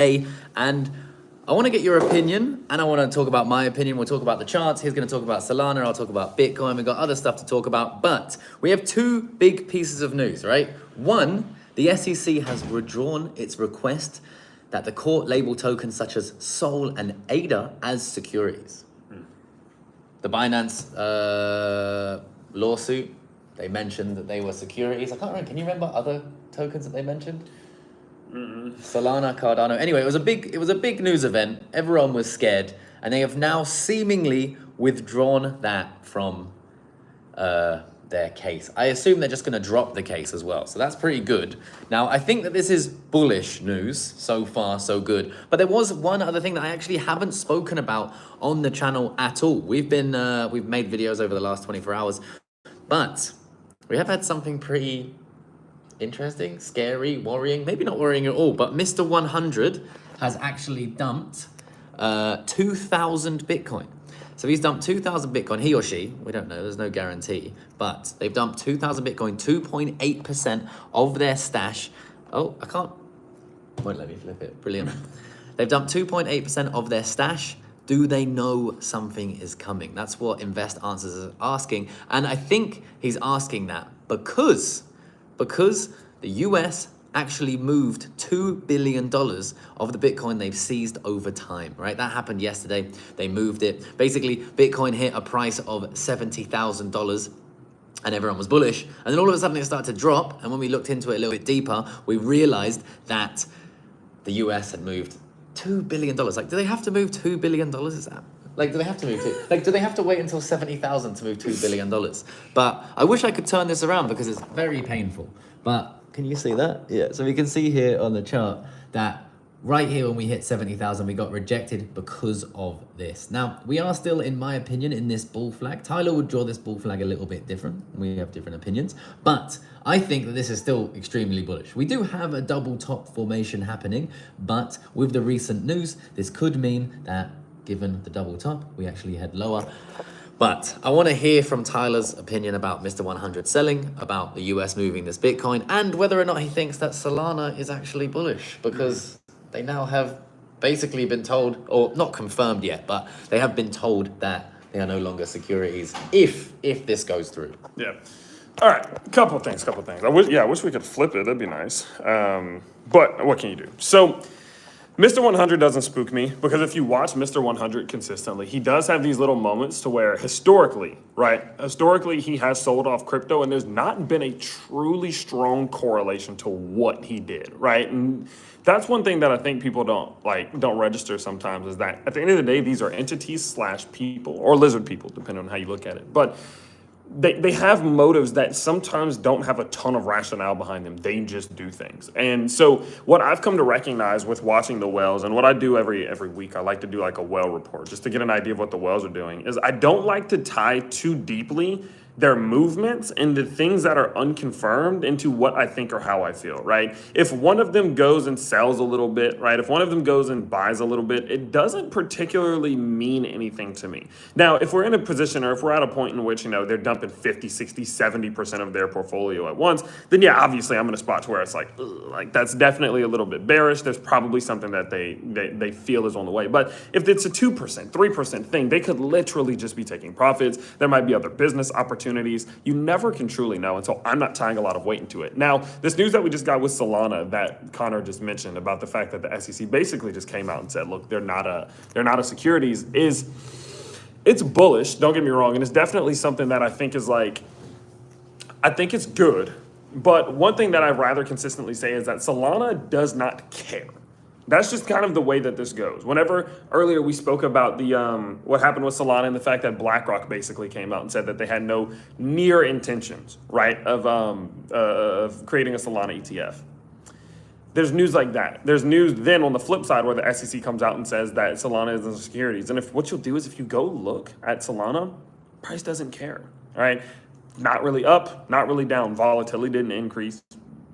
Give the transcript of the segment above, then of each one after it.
and I want to get your opinion, and I want to talk about my opinion. We'll talk about the charts. He's going to talk about Solana. I'll talk about Bitcoin. We've got other stuff to talk about, but we have two big pieces of news, right? One, the SEC has withdrawn its request that the court label tokens such as SOL and ADA as securities. The Binance lawsuit, they mentioned that they were securities. I can't remember. Can you remember other tokens that they mentioned? Solana, Cardano. Anyway, it was a big news event. Everyone was scared, and they have now seemingly withdrawn that from their case. I assume they're just going to drop the case as well, so that's pretty good. Now, I think that this is bullish news. So far, so good. But there was one other thing that I actually haven't spoken about on the channel at all. We've made videos over the last 24 hours, but we have had something pretty interesting, scary, worrying, maybe not worrying at all, but Mr. 100 has actually dumped 2,000 Bitcoin. So he's dumped 2,000 Bitcoin, he or she, we don't know, there's no guarantee, but they've dumped 2,000 Bitcoin, 2.8% of their stash. Oh, won't let me flip it, brilliant. They've dumped 2.8% of their stash. Do they know something is coming? That's what Invest Answers is asking. And I think he's asking that because the US actually moved $2 billion of the Bitcoin they've seized over time, right? That happened yesterday. They moved it. Basically, Bitcoin hit a price of $70,000 and everyone was bullish. And then all of a sudden it started to drop. And when we looked into it a little bit deeper, we realized that the US had moved $2 billion. Like, do they have to move $2 billion? Is that? Like, do they have to move do they have to wait until 70,000 to move $2 billion? But I wish I could turn this around because it's very painful. But can you see that? Yeah, so we can see here on the chart that right here when we hit 70,000, we got rejected because of this. Now, we are still, in my opinion, in this bull flag. Tyler would draw this bull flag a little bit different. We have different opinions. But I think that this is still extremely bullish. We do have a double top formation happening, but with the recent news, this could mean that given the double top, we actually head lower. But I want to hear from Tyler's opinion about Mr. 100 selling, about the US moving this Bitcoin, and whether or not he thinks that Solana is actually bullish, because they now have basically been told, or not confirmed yet, but they have been told that they are no longer securities if this goes through. Yeah. All right, couple things. I wish we could flip it. That'd be nice. But what can you do? So Mr. 100 doesn't spook me because if you watch Mr. 100 consistently, he does have these little moments to where historically he has sold off crypto and there's not been a truly strong correlation to what he did, right? And that's one thing that I think people don't register sometimes, is that at the end of the day, these are entities / people, or lizard people, depending on how you look at it. But they have motives that sometimes don't have a ton of rationale behind them. They just do things. And so what I've come to recognize with watching the whales, and what I do every week, I like to do like a whale report just to get an idea of what the whales are doing, is I don't like to tie too deeply their movements into things that are unconfirmed into what I think or how I feel, right? If one of them goes and sells a little bit, right? If one of them goes and buys a little bit, it doesn't particularly mean anything to me. Now, if we're in a position, or if we're at a point in which, they're dumping 50, 60, 70% of their portfolio at once, then yeah, obviously I'm in a spot to where it's like that's definitely a little bit bearish. There's probably something that they feel is on the way. But if it's a 2%, 3% thing, they could literally just be taking profits. There might be other business opportunities. You never can truly know, and so I'm not tying a lot of weight into it. Now, this news that we just got with Solana that Connor just mentioned about the fact that the SEC basically just came out and said, look, they're not a securities, it's bullish, don't get me wrong, and it's definitely something that I think it's good. But one thing that I rather consistently say is that Solana does not care. That's just kind of the way that this goes. Whenever earlier we spoke about the what happened with Solana and the fact that BlackRock basically came out and said that they had no near intentions, right, of creating a Solana ETF. There's news like that. There's news then on the flip side where the SEC comes out and says that Solana isn't securities. And if what you'll do is if you go look at Solana, price doesn't care, all right? Not really up, not really down. Volatility didn't increase.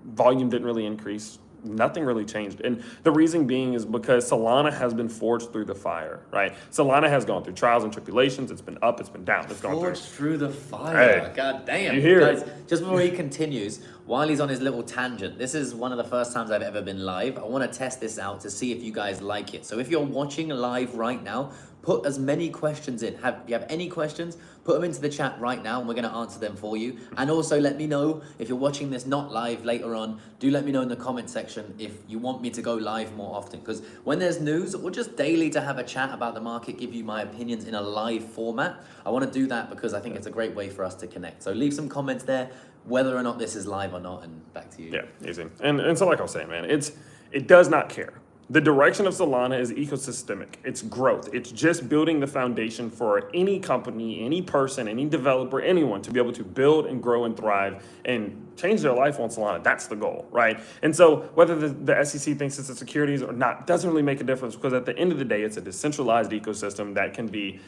Volume didn't really increase. nothing really changed. And the reason being is because Solana has been forged through the fire, right? Solana has gone through trials and tribulations. It's been up, it's been down, it's gone Forged through. through the fire. Hey, God damn. you hear Guys, it. just before he continues, while he's on his little tangent, this is one of the first times I've ever been live. I want to test this out to see if you guys like it. So if you're watching live right now, put as many questions in. If you have any questions, put them into the chat right now and we're going to answer them for you. And also let me know if you're watching this not live later on. Do let me know in the comment section if you want me to go live more often. Because when there's news or just daily to have a chat about the market, give you my opinions in a live format, I want to do that because I think it's a great way for us to connect. So leave some comments there, whether or not this is live or not, and back to you. Yeah, easy. And so like I was saying, man, it does not care. The direction of Solana is ecosystemic. It's growth. It's just building the foundation for any company, any person, any developer, anyone to be able to build and grow and thrive and change their life on Solana. That's the goal, right? And so whether the SEC thinks it's a securities or not doesn't really make a difference because at the end of the day, it's a decentralized ecosystem that can be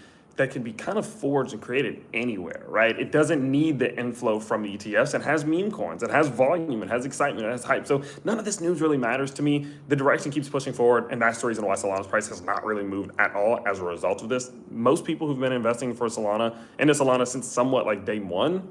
kind of forged and created anywhere, right? It doesn't need the inflow from the ETFs. It has meme coins. It has volume. It has excitement. It has hype. So none of this news really matters to me. The direction keeps pushing forward, and that's the reason why Solana's price has not really moved at all as a result of this. Most people who've been investing for Solana, into Solana since somewhat like day one,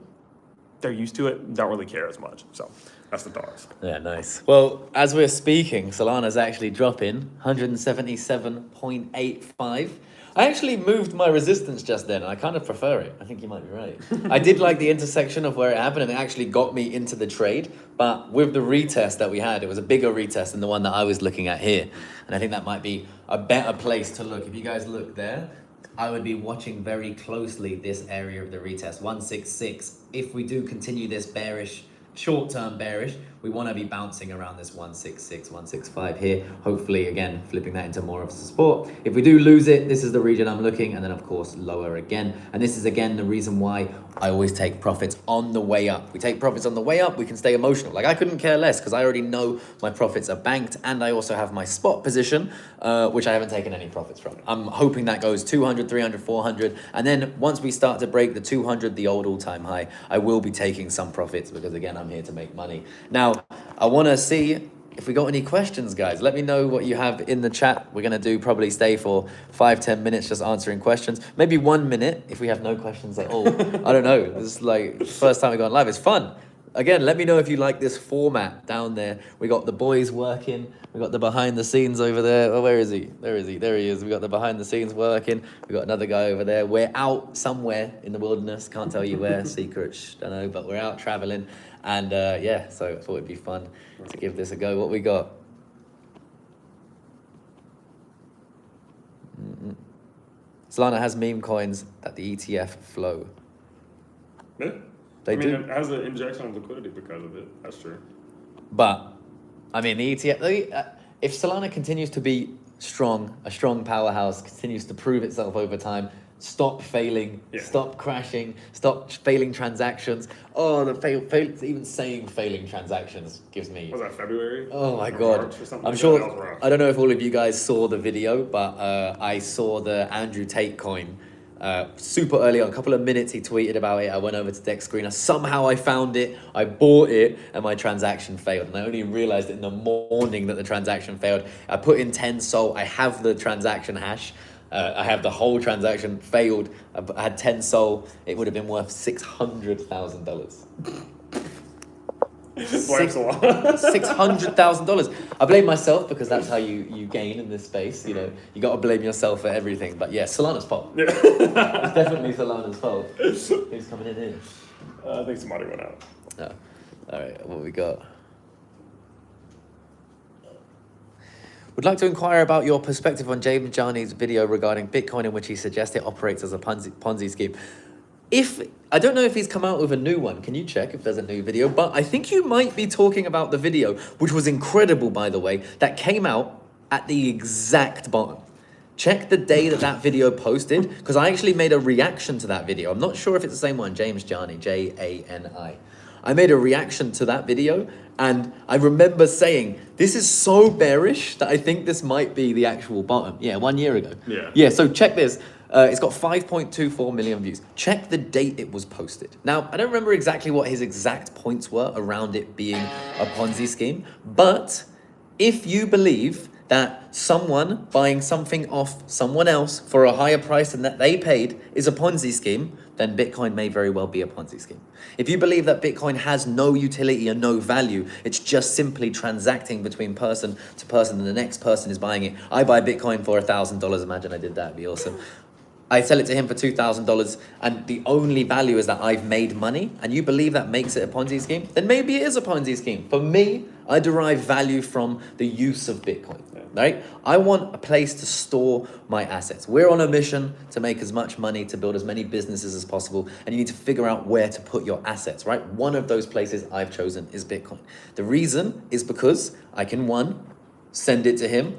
they're used to it, don't really care as much. So that's the thoughts. Yeah, nice. Well, as we're speaking, Solana's actually dropping 177.85. I actually moved my resistance just then, and I kind of prefer it. I think you might be right. I did like the intersection of where it happened, and it actually got me into the trade. But with the retest that we had, it was a bigger retest than the one that I was looking at here. And I think that might be a better place to look. If you guys look there, I would be watching very closely this area of the retest, 166. If we do continue this bearish, short-term bearish, we want to be bouncing around this 166, 165 here. Hopefully, again, flipping that into more of a support. If we do lose it, this is the region I'm looking, and then of course lower again. And this is again the reason why I always take profits on the way up. We take profits on the way up, we can stay emotional. Like I couldn't care less because I already know my profits are banked, and I also have my spot position, which I haven't taken any profits from. I'm hoping that goes 200, 300, 400, and then once we start to break the 200, the old all-time high, I will be taking some profits because again, I'm here to make money. Now, I want to see if we got any questions, guys. Let me know what you have in the chat. We're going to probably stay for 5-10 minutes just answering questions. Maybe 1 minute if we have no questions at all. I don't know. This is like the first time we've gone live. It's fun. Again, let me know if you like this format down there. We got the boys working. We got the behind the scenes over there. Oh, where is he? There is he. There he is. We got the behind the scenes working. We got another guy over there. We're out somewhere in the wilderness. Can't tell you where. Secret. Don't know. But we're out traveling. And yeah, so I thought it'd be fun to give this a go. What we got? Solana has meme coins that the ETF flow. Yeah. They do. It has an injection of liquidity because of it. That's true. But, I mean, the ETF, if Solana continues to be strong, a strong powerhouse, continues to prove itself over time, stop failing, stop crashing, stop failing transactions. Oh, even saying failing transactions gives me... Was that February? Oh my God. I'm sure, I don't know if all of you guys saw the video, but I saw the Andrew Tate coin super early on, a couple of minutes he tweeted about it. I went over to Dex Screener. Somehow I found it, I bought it, and my transaction failed. And I only realized it in the morning that the transaction failed. I put in 10 SOL. I have the transaction hash. I have the whole transaction failed. I had 10 SOL. It would have been worth $600,000. $600,000. I blame myself because that's how you gain in this space. You know, you got to blame yourself for everything. But yeah, Solana's fault. Yeah. It's definitely Solana's fault. Who's coming in here? I think somebody went out. Oh. All right, what we got? Would like to inquire about your perspective on James Jarney's video regarding Bitcoin, in which he suggests it operates as a Ponzi scheme. I don't know if he's come out with a new one. Can you check if there's a new video? But I think you might be talking about the video, which was incredible, by the way, that came out at the exact bottom. Check the day that video posted, because I actually made a reaction to that video. I'm not sure if it's the same one, James Jarney, Jani. I made a reaction to that video, and I remember saying, this is so bearish that I think this might be the actual bottom. Yeah, 1 year ago. Yeah, so check this. It's got 5.24 million views. Check the date it was posted. Now, I don't remember exactly what his exact points were around it being a Ponzi scheme, but If you believe that someone buying something off someone else for a higher price than that they paid is a Ponzi scheme, then Bitcoin may very well be a Ponzi scheme. If you believe that Bitcoin has no utility and no value, it's just simply transacting between person to person and the next person is buying it. I buy Bitcoin for $1,000. Imagine I did that, it'd be awesome. I sell it to him for $2,000 and the only value is that I've made money, and you believe that makes it a Ponzi scheme, then maybe it is a Ponzi scheme. For me, I derive value from the use of Bitcoin, right? I want a place to store my assets. We're on a mission to make as much money, to build as many businesses as possible, and you need to figure out where to put your assets, right? One of those places I've chosen is Bitcoin. The reason is because I can, one, send it to him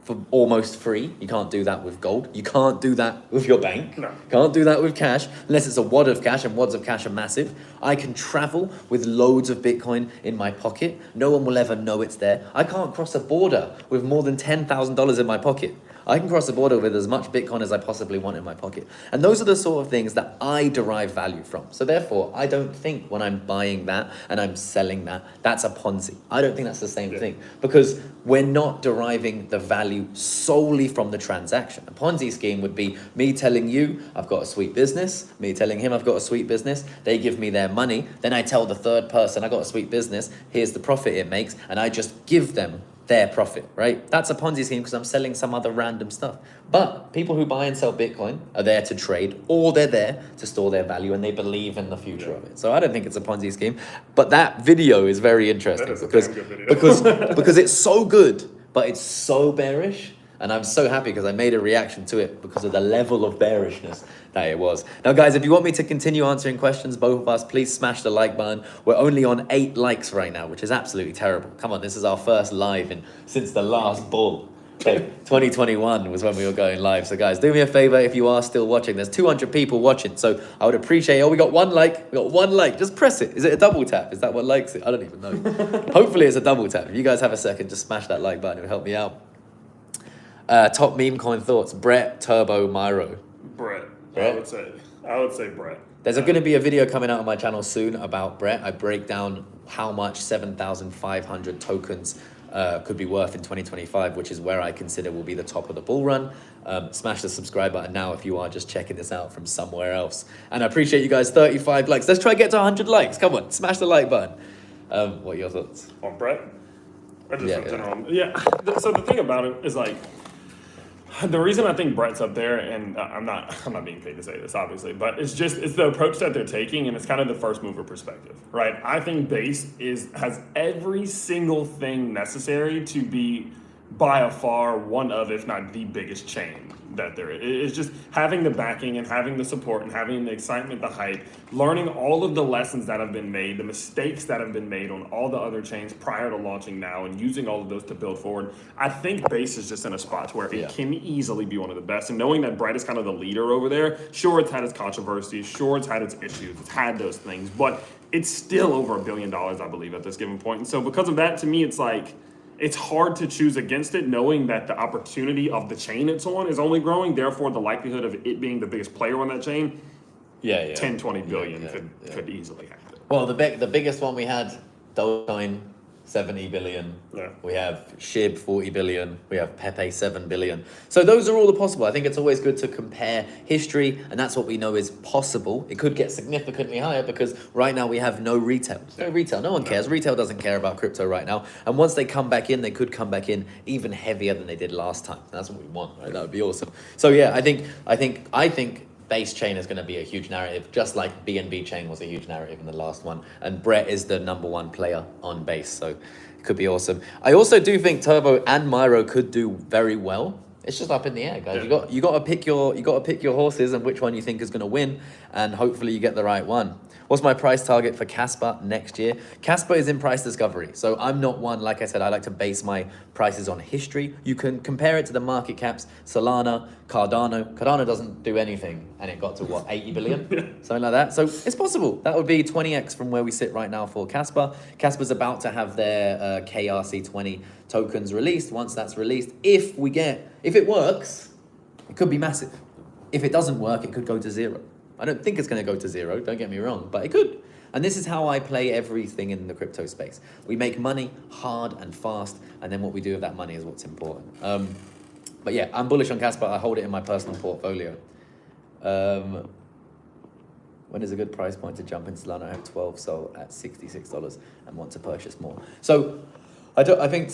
for almost free. You can't do that with gold. You can't do that with your bank. No. Can't do that with cash, unless it's a wad of cash, and wads of cash are massive. I can travel with loads of Bitcoin in my pocket. No one will ever know it's there. I can't cross a border with more than $10,000 in my pocket. I can cross the border with as much Bitcoin as I possibly want in my pocket. And those are the sort of things that I derive value from. So therefore, I don't think when I'm buying that and I'm selling that, that's a Ponzi. I don't think that's the same thing, because we're not deriving the value solely from the transaction. A Ponzi scheme would be me telling you, I've got a sweet business, me telling him I've got a sweet business, they give me their money, then I tell the third person I got a sweet business, here's the profit it makes, and I just give them their profit, right? That's a Ponzi scheme because I'm selling some other random stuff. But people who buy and sell Bitcoin are there to trade, or they're there to store their value and they believe in the future of it. So I don't think it's a Ponzi scheme. But that video is very interesting because it's so good, but it's so bearish. And I'm so happy because I made a reaction to it because of the level of bearishness that it was. Now, guys, if you want me to continue answering questions, both of us, please smash the like button. We're only on 8 likes right now, which is absolutely terrible. Come on, this is our first live since the last bull. Like 2021 was when we were going live. So, guys, do me a favor if you are still watching. There's 200 people watching, so I would appreciate. Oh, we got 1 like. We got 1 like. Just press it. Is it a double tap? Is that what likes it? I don't even know. Hopefully, it's a double tap. If you guys have a second, just smash that like button. It will help me out. Top meme coin thoughts: Brett, Turbo, Myro. Brett. Brett? I would say Brett. There's going to be a video coming out on my channel soon about Brett. I break down how much 7,500 tokens could be worth in 2025, which is where I consider will be the top of the bull run. Smash the subscribe button now if you are just checking this out from somewhere else. And I appreciate you guys. 35 likes. Let's try to get to 100 likes. Come on, smash the like button. What are your thoughts? On Brett? Or just in general? Yeah. So the thing about it is, like, the reason I think Brett's up there, and I'm not being paid to say this, obviously, but it's the approach that they're taking, and it's kind of the first mover perspective, right? I think Base has every single thing necessary to be by a far one of, if not the biggest chain that there is. It's just having the backing and having the support and having the excitement, the hype, learning all of the lessons that have been made, the mistakes that have been made on all the other chains prior to launching now, and using all of those to build forward. I think Base is just in a spot where it can easily be one of the best. And knowing that Brett is kind of the leader over there, sure, it's had its controversies, sure, it's had its issues, it's had those things, but it's still over $1 billion, I believe, at this given point. And so because of that, to me, it's like, it's hard to choose against it, knowing that the opportunity of the chain it's on is only growing. Therefore, the likelihood of it being the biggest player on that chain, 10, 20 billion could easily happen. Well, the biggest one we had, Dogecoin, 70 billion. Yeah. We have SHIB, 40 billion. We have Pepe, 7 billion. So those are all the possible. I think it's always good to compare history, and that's what we know is possible. It could get significantly higher because right now we have no retail. No retail. No one cares. Retail doesn't care about crypto right now. And once they come back in, they could come back in even heavier than they did last time. That's what we want, right? That would be awesome. So yeah, I think Base chain is going to be a huge narrative, just like BNB chain was a huge narrative in the last one. And Brett is the #1 player on Base, so it could be awesome. I also do think Turbo and Myro could do very well. It's just up in the air, guys. Yeah. You got to pick your horses and which one you think is going to win, and hopefully you get the right one. What's my price target for Casper next year? Casper is in price discovery, so I'm not one. Like I said, I like to base my prices on history. You can compare it to the market caps. Solana, Cardano. Cardano doesn't do anything, and it got to what, 80 billion, something like that. So it's possible. That would be 20x from where we sit right now for Casper. Casper's about to have their KRC20 tokens released. Once that's released, if it works, it could be massive. If it doesn't work, it could go to 0. I don't think it's going to go to 0, don't get me wrong, but it could. And this is how I play everything in the crypto space. We make money hard and fast, and then what we do with that money is what's important. But yeah, I'm bullish on Casper. I hold it in my personal portfolio. When is a good price point to jump into Solana? I have 12 sold at $66 and want to purchase more. So I think,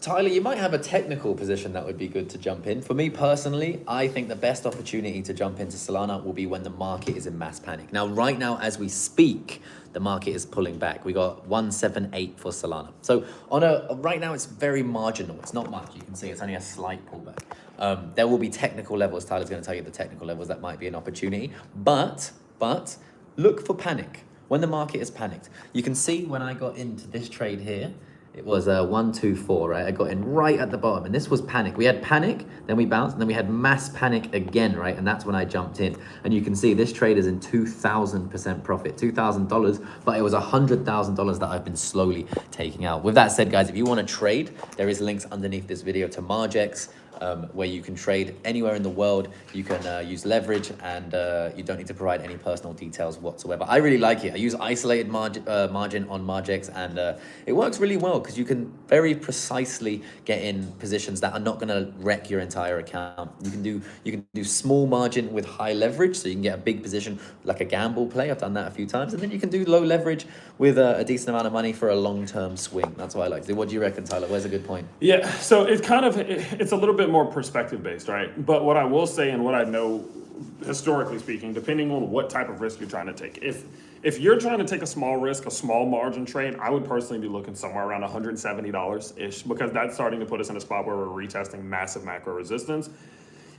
Tyler, you might have a technical position that would be good to jump in. For me personally, I think the best opportunity to jump into Solana will be when the market is in mass panic. Now, right now, as we speak, the market is pulling back. We got 178 for Solana. So right now, it's very marginal. It's not much. You can see it's only a slight pullback. There will be technical levels. Tyler's going to tell you the technical levels that might be an opportunity. But look for panic. When the market is panicked, you can see when I got into this trade here, it was 124, right? I got in right at the bottom, and this was panic. We had panic, then we bounced, and then we had mass panic again, right? And that's when I jumped in. And you can see this trade is in 2,000% profit, $2,000, but it was $100,000 that I've been slowly taking out. With that said, guys, if you want to trade, there is links underneath this video to Margex, where you can trade anywhere in the world. You can use leverage, and you don't need to provide any personal details whatsoever. I really like it. I use isolated margin on Margex, and it works really well because you can very precisely get in positions that are not going to wreck your entire account. You can do small margin with high leverage, so you can get a big position like a gamble play. I've done that a few times, and then you can do low leverage with a decent amount of money for a long-term swing. That's what I like to do. What do you reckon, Tyler? Where's a good point? Yeah, so it's a little bit more perspective based, right? But what I will say, and what I know historically speaking, depending on what type of risk you're trying to take, if you're trying to take a small risk, a small margin trade, I would personally be looking somewhere around $170-ish, because that's starting to put us in a spot where we're retesting massive macro resistance.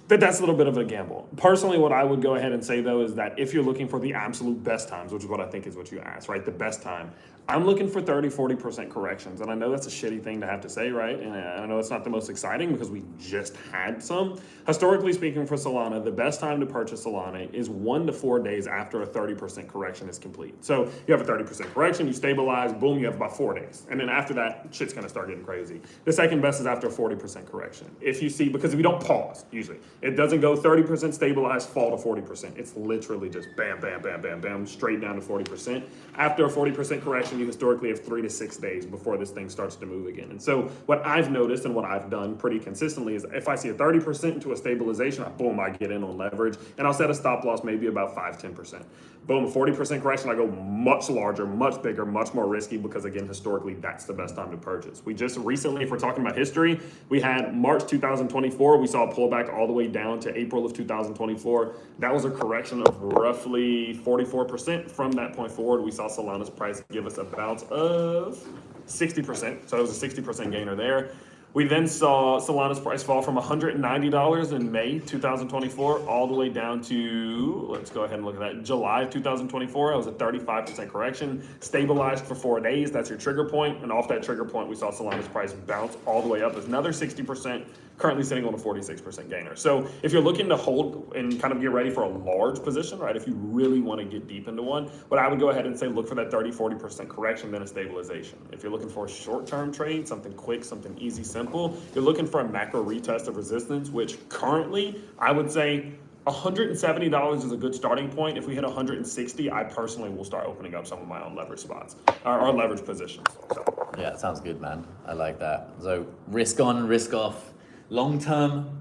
That's a little bit of a gamble. Personally, what I would go ahead and say, though, is that if you're looking for the absolute best times, which is what I think is what you asked, right? The best time, I'm looking for 30-40% corrections. And I know that's a shitty thing to have to say, right? And I know it's not the most exciting because we just had some. Historically speaking, for Solana, the best time to purchase Solana is 1 to 4 days after a 30% correction is complete. So you have a 30% correction, you stabilize, boom, you have about 4 days. And then after that, shit's gonna start getting crazy. The second best is after a 40% correction. If you see, because we don't pause, usually. It doesn't go 30% stabilize, fall to 40%. It's literally just bam, bam, bam, bam, bam, straight down to 40%. After a 40% correction, you historically have 3 to 6 days before this thing starts to move again. And so what I've noticed and what I've done pretty consistently is if I see a 30% to a stabilization, boom, I get in on leverage, and I'll set a stop loss maybe about 5-10%. Boom, 40% correction, I go much larger, much bigger, much more risky, because again, historically, that's the best time to purchase. We just recently, if we're talking about history, we had March 2024, we saw a pullback all the way down to April of 2024. That was a correction of roughly 44%. From that point forward, we saw Solana's price give us a bounce of 60%. So it was a 60% gainer there. We then saw Solana's price fall from $190 in May 2024 all the way down to, let's go ahead and look at that, July of 2024. It was a 35% correction, stabilized for 4 days. That's your trigger point. And off that trigger point, we saw Solana's price bounce all the way up. There's another 60%, currently sitting on a 46% gainer. So if you're looking to hold and kind of get ready for a large position, right, if you really want to get deep into one, what I would go ahead and say, look for that 30-40% correction, then a stabilization. If you're looking for a short-term trade, something quick, something easy, simple, you're looking for a macro retest of resistance, which currently I would say $170 is a good starting point. If we hit 160, I personally will start opening up some of my own leverage spots, or leverage positions. So. Yeah, it sounds good, man. I like that. So risk on, risk off. Long term,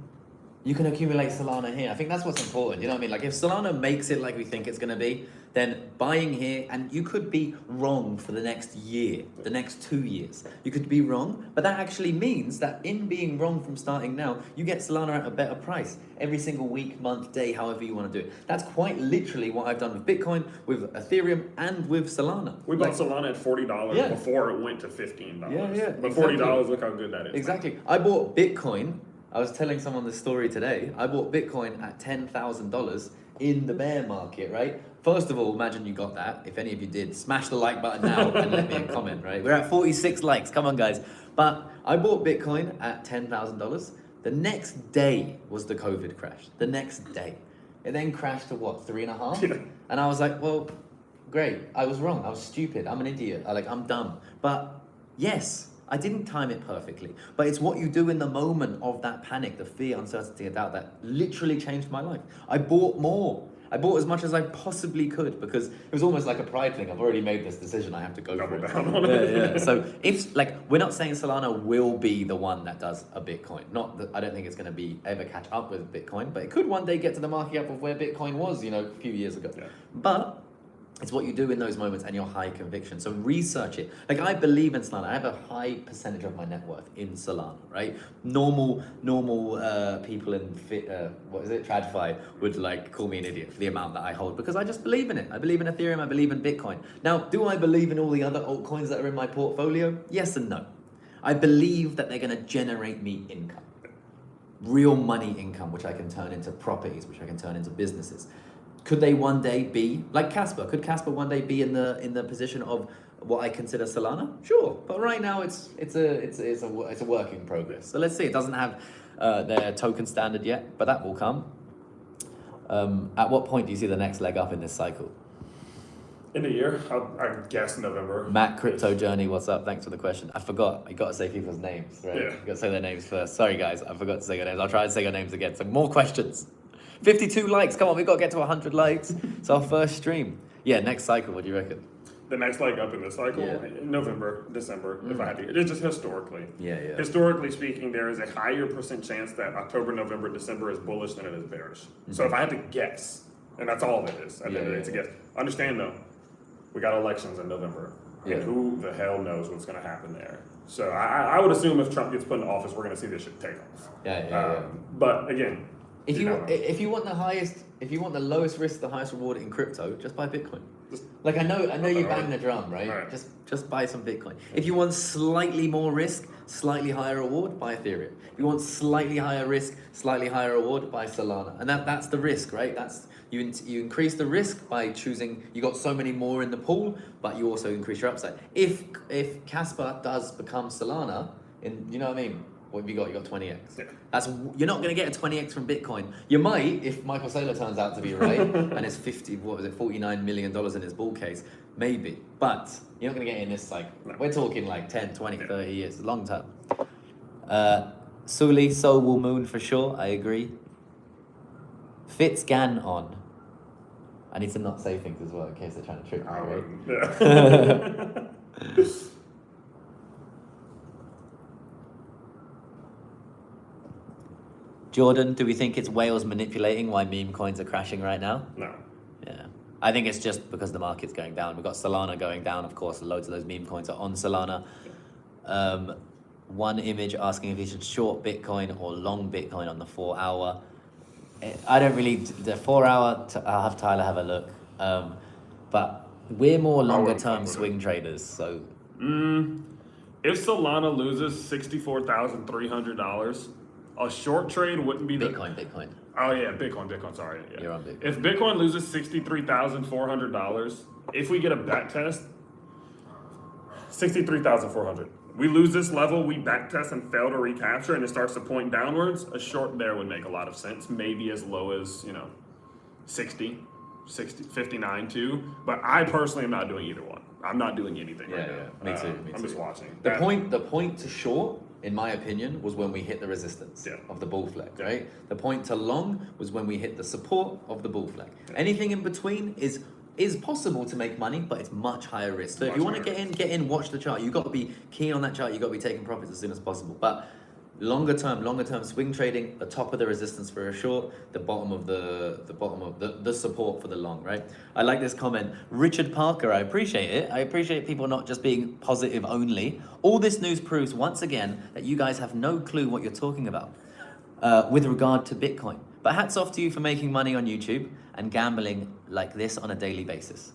you can accumulate Solana here. I think that's what's important. You know what I mean? Like if Solana makes it like we think it's going to be, then buying here, and you could be wrong for the next year, the next 2 years. You could be wrong, but that actually means that in being wrong from starting now, you get Solana at a better price every single week, month, day, however you want to do it. That's quite literally what I've done with Bitcoin, with Ethereum, and with Solana. We bought Solana at $40 before it went to $15. Yeah, but $40, look how good that is. Exactly. I bought Bitcoin. I was telling someone this story today. I bought Bitcoin at $10,000 in the bear market, right? First of all, imagine you got that. If any of you did, smash the like button now and let me a comment, right? We're at 46 likes. Come on, guys. But I bought Bitcoin at $10,000. The next day was the COVID crash. The next day. It then crashed to what, 3.5? Yeah. And I was like, well, great. I was wrong. I was stupid. I'm an idiot. I'm dumb. But yes, I didn't time it perfectly, but it's what you do in the moment of that panic, the fear, uncertainty, and doubt that literally changed my life. I bought more. I bought as much as I possibly could because it was almost like a pride thing. I've already made this decision. I have to go for it. Double down on it. Yeah. So if like we're not saying Solana will be the one that does a Bitcoin. Not that I don't think it's going to be ever catch up with Bitcoin, but it could one day get to the market cap of where Bitcoin was, you know, a few years ago. Yeah. But it's what you do in those moments and your high conviction. So research it. Like I believe in Solana. I have a high percentage of my net worth in Solana, right? Normal people in TradFi would like call me an idiot for the amount that I hold because I just believe in it. I believe in Ethereum. I believe in Bitcoin. Now, do I believe in all the other altcoins that are in my portfolio? Yes and no. I believe that they're going to generate me income, real money income, which I can turn into properties, which I can turn into businesses. Could they one day be like Casper? Could Casper one day be in the position of what I consider Solana? Sure, but right now it's a work in progress. So let's see. It doesn't have their token standard yet, but that will come. At what point do you see the next leg up in this cycle? In a year, I guess November. Matt Crypto Journey, what's up? Thanks for the question. I forgot. You got to say people's names, right? Yeah. You got to say their names first. Sorry guys, I forgot to say your names. I'll try and say your names again. So more questions. 52 likes. Come on, we've got to get to 100 likes. It's our first stream. Yeah, next cycle. What do you reckon? The next leg up in this cycle, Yeah. November, December, if I had to. It's just historically. Yeah. Historically speaking, there is a higher percent chance that October, November, December is bullish than it is bearish. So if I had to guess, and that's all it is, at the end of the day, it's a guess. Understand though, we got elections in November. Yeah. And who the hell knows what's going to happen there? So I would assume if Trump gets put in office, we're going to see this shit take off. Yeah. But again, If you want the lowest risk, the highest reward in crypto, just buy Bitcoin. Like I know you bang the drum, right? Right. Just buy some Bitcoin. If you want slightly more risk, slightly higher reward, buy Ethereum. If you want slightly higher risk, slightly higher reward, buy Solana. And that's the risk, right? That's you increase the risk by choosing. You got so many more in the pool, but you also increase your upside. If Casper does become Solana, you know what I mean? What have you got? You got 20x. Yeah. You're not going to get a 20x from Bitcoin. You might if Michael Saylor turns out to be right and it's $49 million in his bull case, maybe. But you're not going to get it in this cycle. No. We're talking like 10, 20, 30 years, long term. Suli, Soul Will Moon for sure. I agree. Fitzgan on. I need to not say things as well in case they're trying to trick me, right? Yeah. Jordan, do we think it's whales manipulating why meme coins are crashing right now? No. Yeah. I think it's just because the market's going down. We've got Solana going down, of course. Loads of those meme coins are on Solana. One image asking if you should short Bitcoin or long Bitcoin on the 4 hour. I don't really, the 4 hour, I'll have Tyler have a look. But we're more longer term swing traders, so. If Solana loses $64,300, a short trade wouldn't be Bitcoin. Oh yeah, Bitcoin, sorry. Yeah. You're on Bitcoin. If Bitcoin loses $63,400, if we get a back test, 63,400. We lose this level, we back test and fail to recapture and it starts to point downwards, a short there would make a lot of sense. Maybe as low as, 60, 59 too. But I personally am not doing either one. I'm not doing anything right now. Me too. I'm just watching. The point to short, in my opinion, was when we hit the resistance of the bull flag, right? The point to long was when we hit the support of the bull flag. Anything in between is possible to make money, but it's much higher risk. So if you want to get in, watch the chart. You've got to be keen on that chart. You've got to be taking profits as soon as possible. But longer term swing trading, the top of the resistance for a short, the bottom of the support for the long, right? I like this comment. Richard Parker, I appreciate it. I appreciate people not just being positive only. All this news proves once again that you guys have no clue what you're talking about with regard to Bitcoin. But hats off to you for making money on YouTube and gambling like this on a daily basis.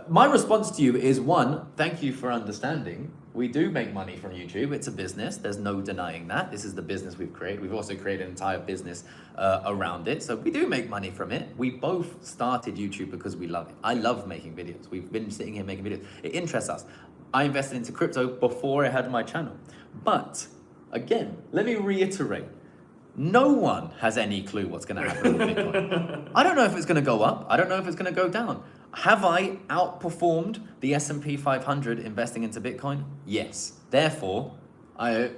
My response to you is one, thank you for understanding. We do make money from YouTube. It's a business. There's no denying that. This is the business we've created. We've also created an entire business around it. So we do make money from it. We both started YouTube because we love it. I love making videos. We've been sitting here making videos. It interests us. I invested into crypto before I had my channel. But again, let me reiterate. No one has any clue what's going to happen with Bitcoin. I don't know if it's going to go up. I don't know if it's going to go down. Have I outperformed the S&P 500 investing into Bitcoin? Yes. Therefore, I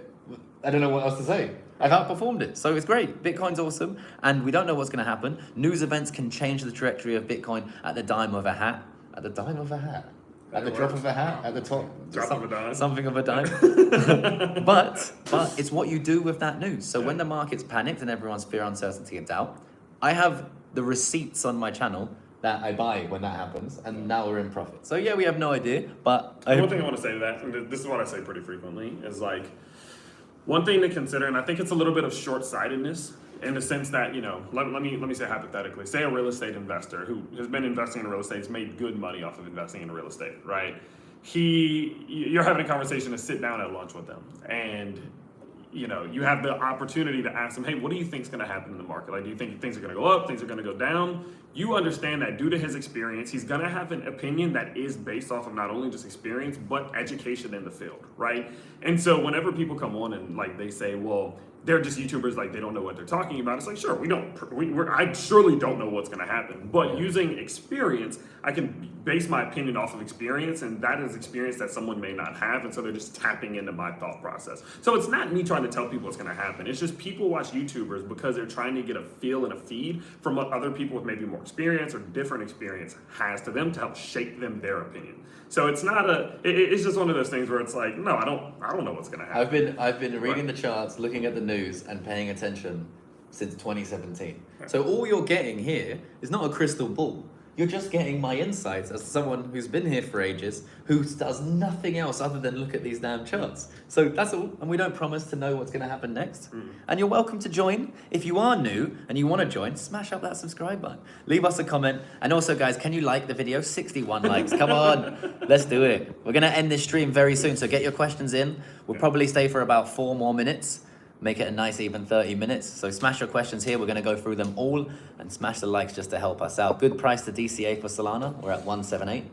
don't know what else to say. I've outperformed it. So it's great. Bitcoin's awesome. And we don't know what's going to happen. News events can change the trajectory of Bitcoin at the dime of a hat. At the dime of a hat. At the drop of a hat. At the top. Drop of a dime. Something of a dime. but it's what you do with that news. So when the market's panicked and everyone's fear, uncertainty, and doubt, I have the receipts on my channel that I buy when that happens, and now we're in profit. So yeah, we have no idea, but one thing I want to say to that, and this is what I say pretty frequently, is like, one thing to consider, and I think it's a little bit of short-sightedness in the sense that, you know, let me say hypothetically, say a real estate investor who has been investing in real estate, has made good money off of investing in real estate, right? You're having a conversation to sit down at lunch with them, and you know, you have the opportunity to ask them, hey, what do you think is going to happen in the market? Like, do you think things are going to go up? Things are going to go down? You understand that due to his experience, he's going to have an opinion that is based off of not only just experience, but education in the field, right? And so whenever people come on and like they say, well, they're just YouTubers, like they don't know what they're talking about. It's like, sure, I surely don't know what's gonna happen, but using experience, I can base my opinion off of experience, and that is experience that someone may not have, and so they're just tapping into my thought process. So it's not me trying to tell people what's gonna happen. It's just people watch YouTubers because they're trying to get a feel and a feed from what other people with maybe more experience or different experience has to them to help shape them their opinion. So it's not it's just one of those things where it's like, no, I don't know what's gonna happen. I've been reading the charts, looking at the news, and paying attention since 2017. So all you're getting here is not a crystal ball. You're just getting my insights as someone who's been here for ages, who does nothing else other than look at these damn charts. So that's all, and we don't promise to know what's gonna happen next. And you're welcome to join. If you are new and you wanna join, smash up that subscribe button. Leave us a comment. And also guys, can you like the video? 61 likes, come on, let's do it. We're gonna end this stream very soon, so get your questions in. We'll probably stay for about 4 more minutes. Make it a nice even 30 minutes. So smash your questions here. We're going to go through them all, and smash the likes just to help us out. Good price to DCA for Solana. We're at 178.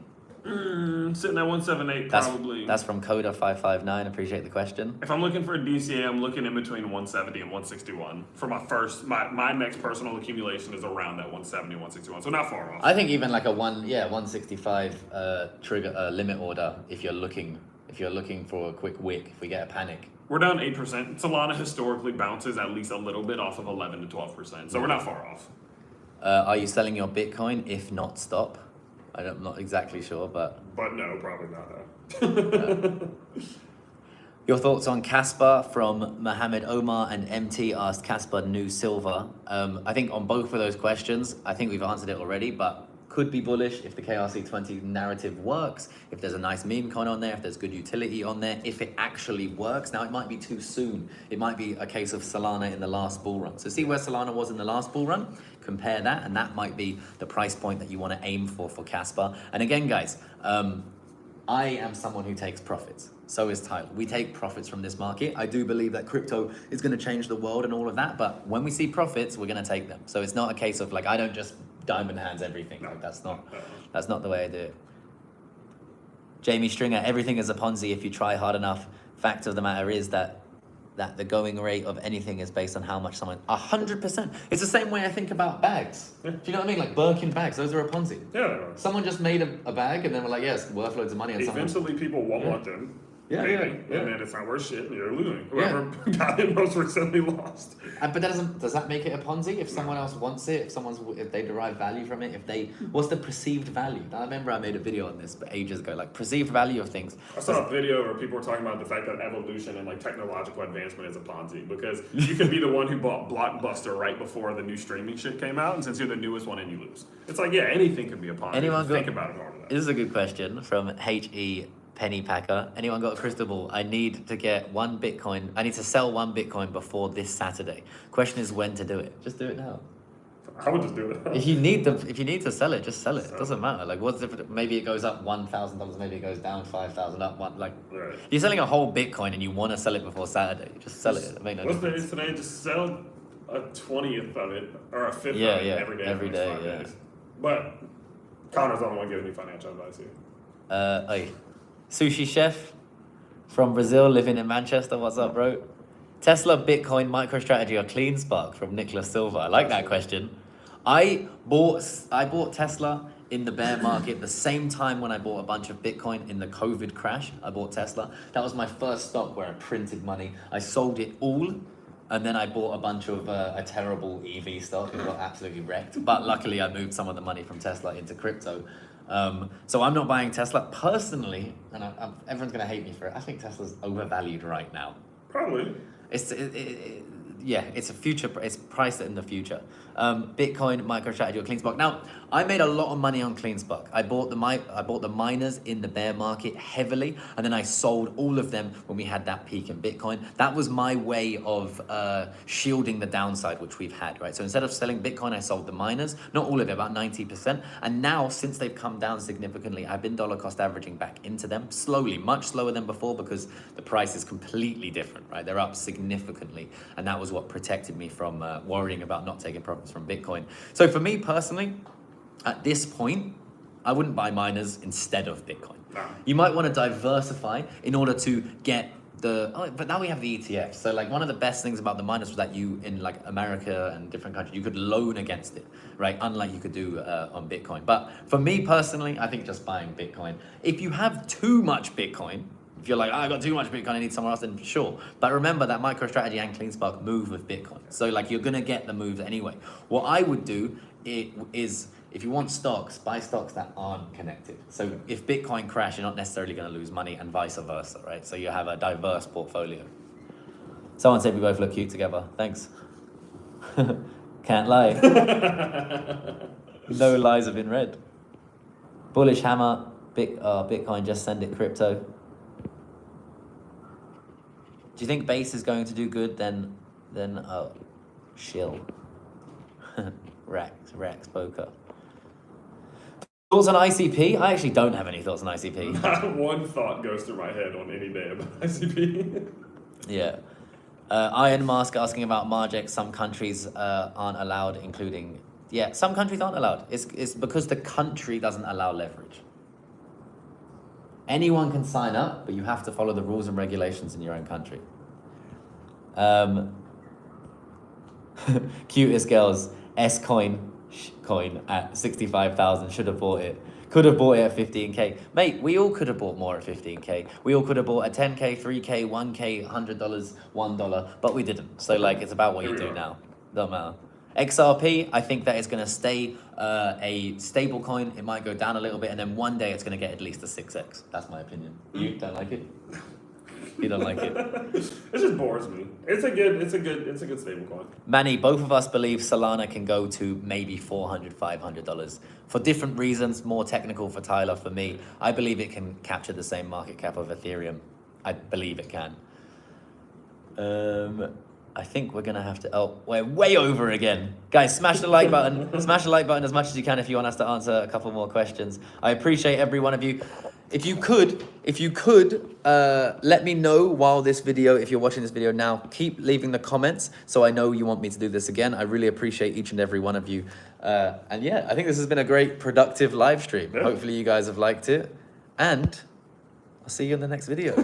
Sitting at 178 probably. That's from Coda559. Appreciate the question. If I'm looking for a DCA, I'm looking in between 170 and 161. For my next personal accumulation is around that 170, 161. So not far off. I think even like a 165 trigger limit order if you're looking for a quick wick, if we get a panic. We're down 8%. Solana historically bounces at least a little bit off of 11 to 12%. So we're not far off. Are you selling your Bitcoin? If not, stop. I'm not exactly sure, but no, probably not. Your thoughts on Casper from Mohammed Omar, and MT asked Casper new silver. I think on both of those questions, I think we've answered it already, but could be bullish if the KRC20 narrative works, if there's a nice meme coin on there, if there's good utility on there, if it actually works. Now, it might be too soon. It might be a case of Solana in the last bull run. So see where Solana was in the last bull run, compare that, and that might be the price point that you want to aim for Casper. And again, guys, I am someone who takes profits. So is Tyler. We take profits from this market. I do believe that crypto is going to change the world and all of that, but when we see profits, we're going to take them. So it's not a case of like, I don't just diamond hands everything. Like, that's not the way I do it. Jamie Stringer, everything is a Ponzi if you try hard enough. Fact of the matter is that the going rate of anything is based on how much someone, 100%. It's the same way I think about bags. Do you know what I mean? Like Birkin bags, those are a Ponzi. Yeah. Someone just made a bag and then we're like, yes, worth loads of money. And eventually people won't want them. Yeah. And then it's not worth shit and you're losing. Whoever got it most recently lost. But does that make it a Ponzi? If someone else wants it, if they derive value from it, what's the perceived value? Now, I remember I made a video on this, but ages ago, like perceived value of things. I saw a video where people were talking about the fact that evolution and like technological advancement is a Ponzi, because you could be the one who bought Blockbuster right before the new streaming shit came out, and since you're the newest one, and you lose. It's like, yeah, anything could be a Ponzi. Think about it hard enough. This is a good question from HE Penny Packer. Anyone got a crystal ball? I need to get 1 Bitcoin. I need to sell 1 Bitcoin before this Saturday. Question is when to do it. Just do it now. I would just do it. If you need to sell it, just sell it. It doesn't matter. Like, what's different? Maybe it goes up $1,000. Maybe it goes down 5,000. Up one. Like, right. You're selling a whole Bitcoin and you want to sell it before Saturday. Just sell it. It makes no difference. What's the today? Just sell a 20th of it or a 5th of it every day. Days. But Connor's the only one giving me financial advice here. Sushi Chef from Brazil, living in Manchester. What's up, bro? Tesla, Bitcoin, MicroStrategy, or CleanSpark from Nicholas Silva. I like that question. I bought Tesla in the bear market the same time when I bought a bunch of Bitcoin in the COVID crash. I bought Tesla. That was my first stock where I printed money. I sold it all And then I bought a bunch of a terrible EV stock and got absolutely wrecked. But luckily, I moved some of the money from Tesla into crypto. So I'm not buying Tesla personally, and everyone's going to hate me for it. I think Tesla's overvalued right now. Probably. Yeah, it's a future. It's priced in the future. Bitcoin, MicroStrategy, or CleanSpark. Now, I made a lot of money on CleanSpark. I bought the miners in the bear market heavily, and then I sold all of them when we had that peak in Bitcoin. That was my way of shielding the downside, which we've had, right? So instead of selling Bitcoin, I sold the miners, not all of it, about 90%. And now, since they've come down significantly, I've been dollar cost averaging back into them slowly, much slower than before, because the price is completely different, right? They're up significantly, and that was what protected me from worrying about not taking profits from Bitcoin. So for me personally, at this point, I wouldn't buy miners instead of Bitcoin. No. You might want to diversify in order to get but now we have the ETFs. So like one of the best things about the miners was that you, in like America and different countries, you could loan against it, right? Unlike you could do on Bitcoin. But for me personally, I think just buying Bitcoin. If you have too much Bitcoin, if you're like, I got too much Bitcoin, I need somewhere else, then sure. But remember that MicroStrategy and CleanSpark move with Bitcoin. So like you're gonna get the moves anyway. What I would do is, if you want stocks, buy stocks that aren't connected. So if Bitcoin crash, you're not necessarily gonna lose money, and vice versa, right? So you have a diverse portfolio. Someone said we both look cute together. Thanks. Can't lie. No lies have been read. Bullish hammer, Bitcoin, just send it crypto. Do you think base is going to do good? Then shill. Rex, Boca. Thoughts on ICP? I actually don't have any thoughts on ICP. Not one thought goes through my head on any day about ICP. Yeah. Iron Mask asking about Margex. Some countries aren't allowed, including... Yeah, some countries aren't allowed. It's because the country doesn't allow leverage. Anyone can sign up, but you have to follow the rules and regulations in your own country. Cutest girls, S-Coin at 65,000, should have bought it. Could have bought it at 15K. Mate, we all could have bought more at 15K. We all could have bought a 10K, 3K, 1K, $100, $1, but we didn't. So like, it's about what you do now. Don't matter. XRP, I think that it's going to stay a stable coin. It might go down a little bit, and then one day it's going to get at least a 6x. That's my opinion. You don't like it? You don't like it? It just bores me. It's a good stable coin. Manny, both of us believe Solana can go to maybe $400, $500 for different reasons. More technical for Tyler. For me, I believe it can capture the same market cap of Ethereum. I believe it can. I think we're gonna have to. Oh, we're way over again, guys. Smash the like button. Smash the like button as much as you can if you want us to answer a couple more questions. I appreciate every one of you. If you could, let me know while this video, if you're watching this video now, keep leaving the comments so I know you want me to do this again. I really appreciate each and every one of you. And yeah, I think this has been a great, productive live stream. Yeah. Hopefully you guys have liked it. And I'll see you in the next video.